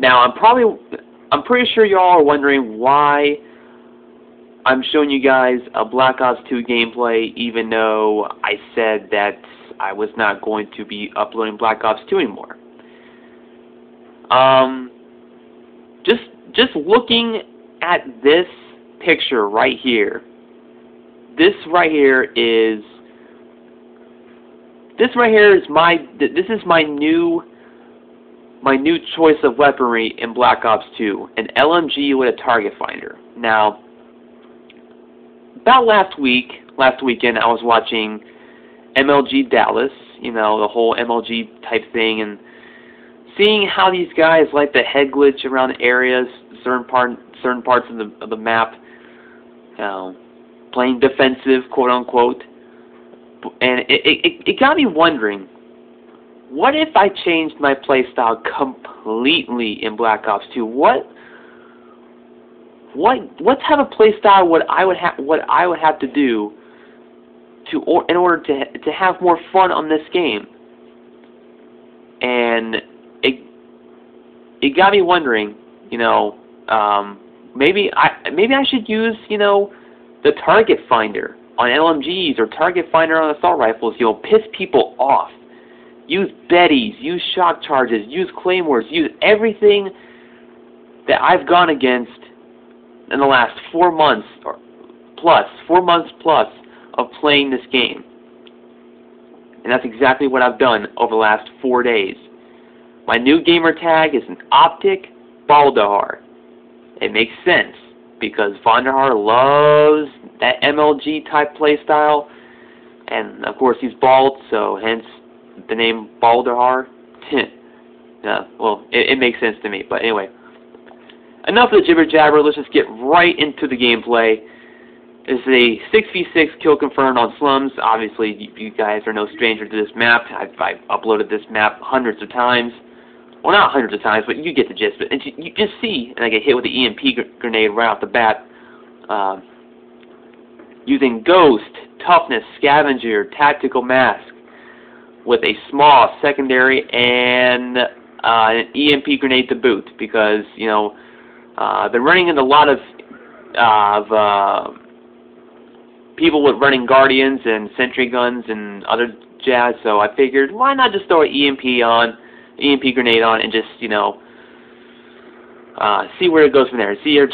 Now, I'm pretty sure y'all are wondering why I'm showing you guys a Black Ops 2 gameplay, even though I said that I was not going to be uploading Black Ops 2 anymore. Just looking at this picture right here. This right here is my new choice of weaponry in Black Ops 2, an LMG with a target finder. Now, about last weekend, I was watching MLG Dallas, you know, the whole MLG type thing, and seeing how these guys like the head glitch around areas, certain parts of the map, playing defensive, quote unquote, and it got me wondering, what if I changed my playstyle completely in Black Ops 2? What type of playstyle would I would have to do in order to have more fun on this game? And it got me wondering, you know, maybe I should use, you know, the target finder on LMGs or target finder on assault rifles. You know, piss people off. Use Bettys, use shock charges, use claymores, use everything that I've gone against in the last 4 months plus of playing this game. And that's exactly what I've done over the last 4 days. My new gamer tag is an Optic Baldahar. It makes sense because Baldahar loves that MLG type playstyle, and of course he's bald, so hence the name Baldahar. Well, it makes sense to me, but anyway. Enough of the jibber jabber, let's just get right into the gameplay. This is a 6v6 kill confirmed on Slums. Obviously, you guys are no stranger to this map. I've uploaded this map hundreds of times. Well, not hundreds of times, but you get the gist. But you just see, and I get hit with the EMP grenade right off the bat. Using Ghost, Toughness, Scavenger, Tactical Mask, with a SMAW secondary and an EMP grenade to boot, because, you know, they're running into a lot of people with running Guardians and Sentry guns and other jazz, so I figured, why not just throw an EMP grenade on, and just, you know, see where it goes from there. See here.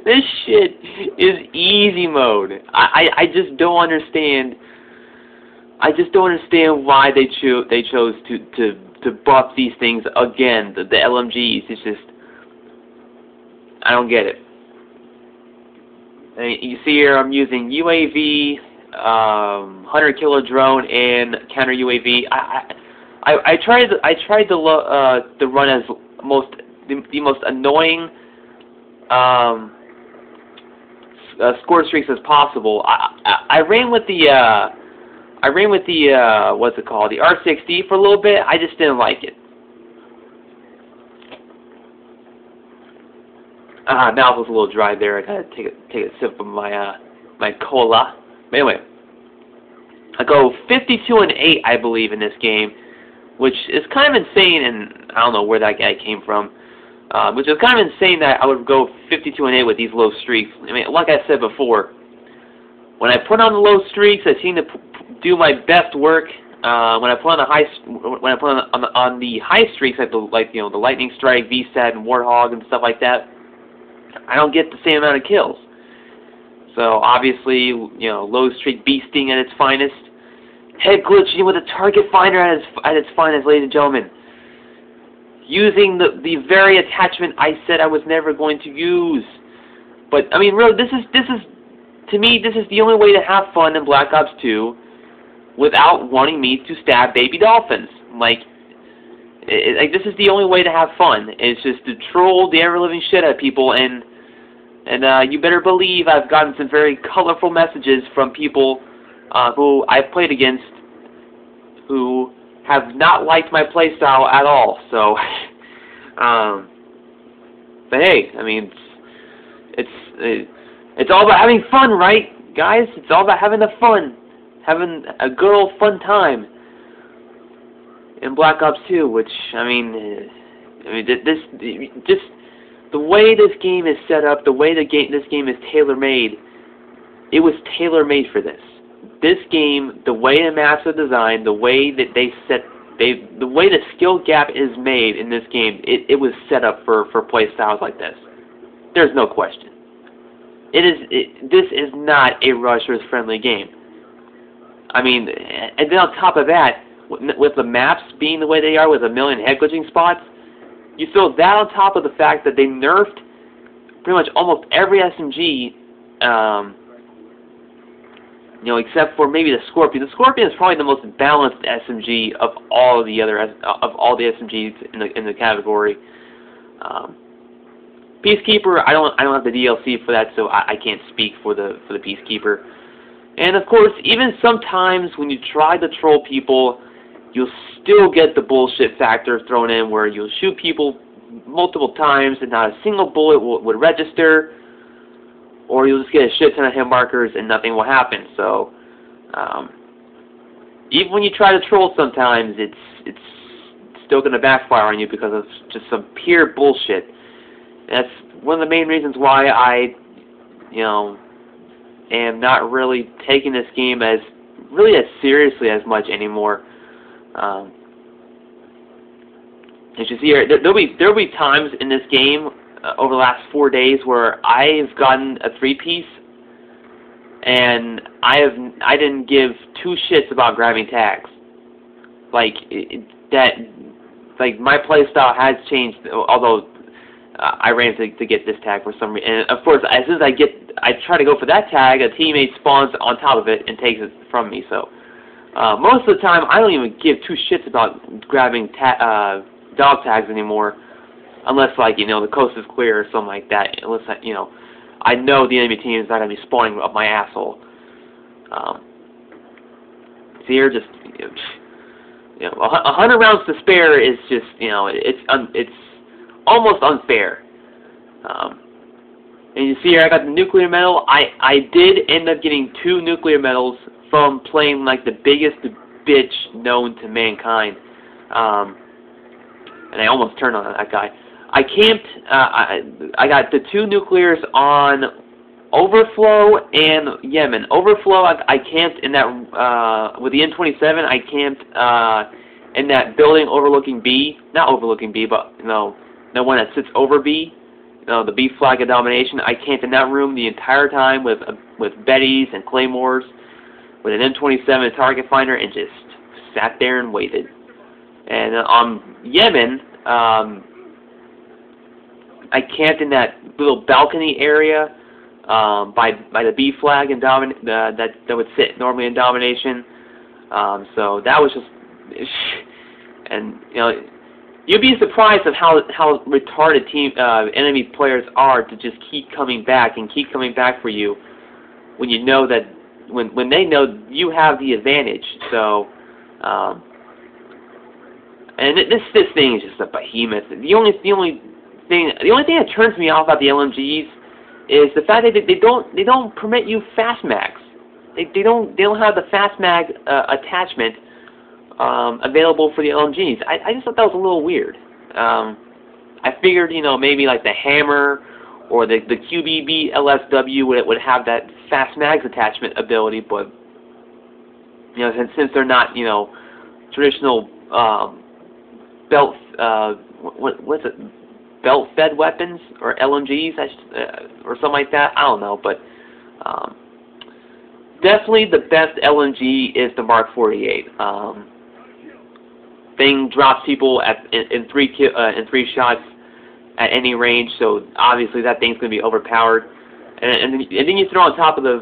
This shit is easy mode. I just don't understand. I just don't understand why they chose to buff these things again. The LMGs. It's just, I don't get it. And you see here, I'm using UAV, 100-killer drone, and counter UAV. I tried to run as the most annoying Scorestreaks as possible. I ran with the what's it called, the R60 for a little bit. I just didn't like it. Mouth was a little dry there. I gotta take a sip of my my cola. But anyway, I go 52-8, I believe, in this game, which is kind of insane, and I don't know where that guy came from. Which is kind of insane that I would go 52-8 with these low streaks. I mean, like I said before, when I put on the low streaks, I seem to do my best work. When I put on the high streaks, like you know, the Lightning Strike, VSAT, and Warthog and stuff like that, I don't get the same amount of kills. So obviously, you know, low streak beasting at its finest, head glitching with a target finder at its finest, ladies and gentlemen. Using the very attachment I said I was never going to use. But I mean, really, this is to me, this is the only way to have fun in Black Ops 2 without wanting me to stab baby dolphins. Like this is the only way to have fun. It's just to troll the ever-living shit out of people, and you better believe I've gotten some very colorful messages from people who I've played against who have not liked my playstyle at all. So, but hey, I mean, it's all about having fun, right, guys? It's all about having the fun, having a good old fun time in and Black Ops 2, which this just the way this game is set up, the way this game is tailor-made. It was tailor-made for this. This game, the way the maps are designed, the way that the way the skill gap is made in this game, it was set up for play styles like this. There's no question. This is not a rushers-friendly game. I mean, and then on top of that, with the maps being the way they are, with a million head glitching spots, you throw that on top of the fact that they nerfed pretty much almost every SMG, except for maybe the Scorpion. The Scorpion is probably the most balanced SMG of all the SMGs in the category. Peacekeeper, I don't have the DLC for that, so I can't speak for the Peacekeeper. And of course, even sometimes when you try to troll people, you'll still get the bullshit factor thrown in where you'll shoot people multiple times and not a single bullet would register, or you'll just get a shit ton of hit markers and nothing will happen. So even when you try to troll, sometimes it's still going to backfire on you because of just some pure bullshit. That's one of the main reasons why I, am not really taking this game as seriously as much anymore. As you see here, there'll be times in this game over the last 4 days where I've gotten a 3-piece, and I didn't give two shits about grabbing tags. Like my playstyle has changed, although I ran to get this tag for some reason. And of course, as soon as I try to go for that tag, a teammate spawns on top of it and takes it from me. So most of the time, I don't even give two shits about grabbing dog tags anymore, unless the coast is clear or something like that. Unless I know the enemy team is not going to be spawning up my asshole. So here, just 100 rounds to spare is just it's almost unfair. And you see here, I got the nuclear medal. I did end up getting 2 nuclear medals from playing like the biggest bitch known to mankind. And I almost turned on that guy. I camped. I got the 2 nuclears on Overflow and Yemen. Overflow, I camped in that with the N27. I camped in that building overlooking B, not overlooking B, but the one that sits over B, the B flag of domination. I camped in that room the entire time with Bettys and Claymores, with an M27 target finder, and just sat there and waited. And on Yemen, I camped in that little balcony area by the B flag and that would sit normally in domination. So that was just, and you'd be surprised of how retarded enemy players are to just keep coming back and keep coming back for you when you know that when they know you have the advantage. So and this thing is just a behemoth. The only thing that turns me off about the LMGs is the fact that they don't permit you fast mags. They don't have the fast mag attachment available for the LMGs. I just thought that was a little weird. I figured maybe like the Hammer or the QBB LSW would have that fast mags attachment ability, but since they're not traditional belt what's it, belt fed weapons or LMGs or something like that, I don't know, but definitely the best LMG is the Mark 48. Thing drops people in 3 shots at any range, so obviously that thing's going to be overpowered. And then you throw on top of the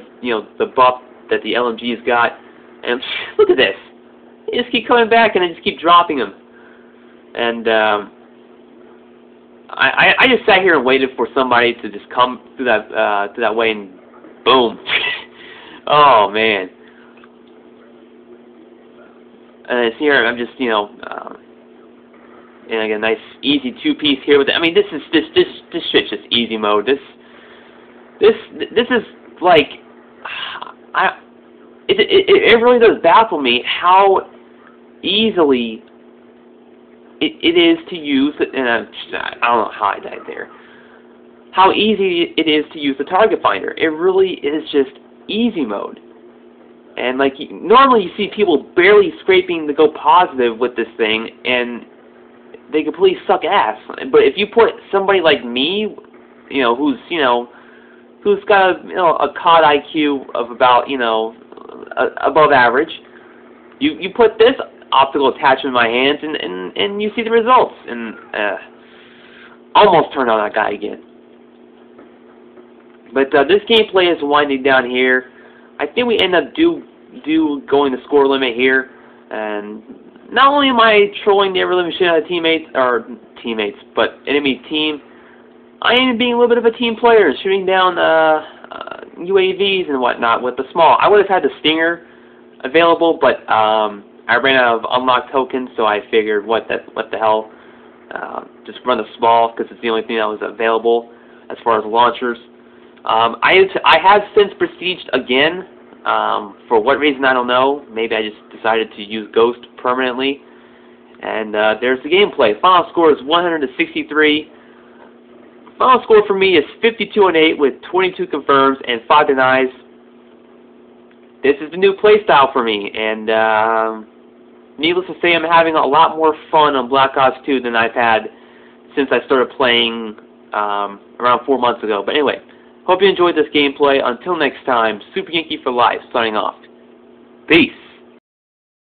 buff that the LMG's got, and look at this. They just keep coming back and they just keep dropping them. And I just sat here and waited for somebody to just come through that way, and boom. Oh man. And here I'm just and I get a nice easy 2-piece here with it. I mean, this shit's just easy mode. This is like it really does baffle me how easily it is to use, and I don't know how I died there, how easy it is to use the target finder. It really is just easy mode. And like, normally you see people barely scraping to go positive with this thing, and they completely suck ass. But if you put somebody like me, who's got a COD IQ of about, above average, you put this optical attachment in my hands, and you see the results. And almost turned on that guy again. But this gameplay is winding down here. I think we end up going the score limit here, and not only am I trolling the ever-living shit out of teammates, but enemy team, I am being a little bit of a team player, shooting down UAVs and whatnot with the SMAW. I would have had the Stinger available, but I ran out of unlocked tokens, so I figured, what the hell, just run the SMAW because it's the only thing that was available as far as launchers. I have since prestiged again. For what reason, I don't know. Maybe I just decided to use Ghost permanently. And there's the gameplay. Final score is 100-63. Final score for me is 52-8 with 22 confirms and 5 denies. This is the new playstyle for me, and needless to say, I'm having a lot more fun on Black Ops 2 than I've had since I started playing around 4 months ago. But anyway, hope you enjoyed this gameplay. Until next time, Super Yankee for life, signing off. Peace.